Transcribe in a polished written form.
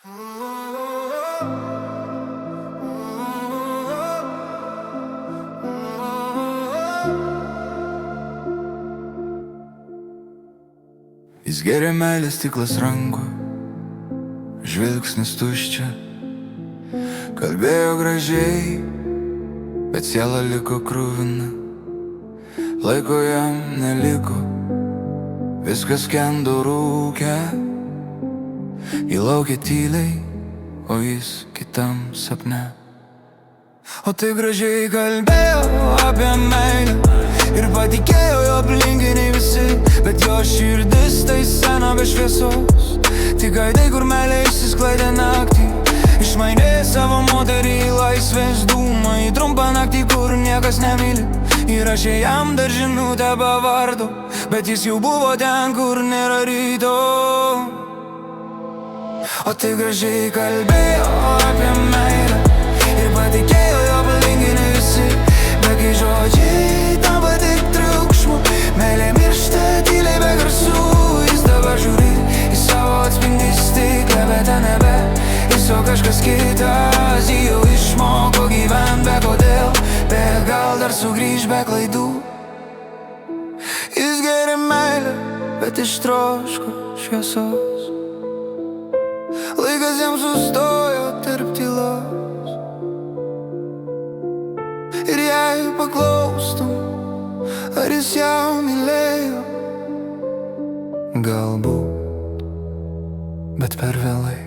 Jis geria meilės stiklas rankų, žvilgsnis tuščia. Kalbėjo gražiai, bet siela liko kruvina. Laiko jam neliko, viskas skendo rūke. Ji laukė tyliai, o jis kitam sapne. O tai gražiai kalbėjo apie meilę ir patikėjo jo aplinkiniai visi, bet jo širdis tai sena be šviesos. Tik aidai, kur meilė išsisklaidė naktį, išmainė savo moterį į laisvės dūmą, į trumpą naktį, kur niekas nemyli. Įrašė jam dar žinutę be vardo, bet jis jau buvo ten, kur nėra ryto. O tai gražiai kalbėjo apie meilę ir patikėjo jo aplinkiniai visi, bet kai žodžiai tampa tik triukšmu, meilė miršta tyliai be garsų. Jis dabar žiūri į savo atspindį stiklą, bet ten nebe jis, o kažkas kitas. Jį jau išmoko gyvent be kodėl, bet gal dar sugrįž be klaidų. Jis geria meilę, bet ištroško šviesos. Laikas jam sustojo tarp tylos. Ir jei paklaustum, ar jis ją mylėjo, galbūt, bet per vėlai.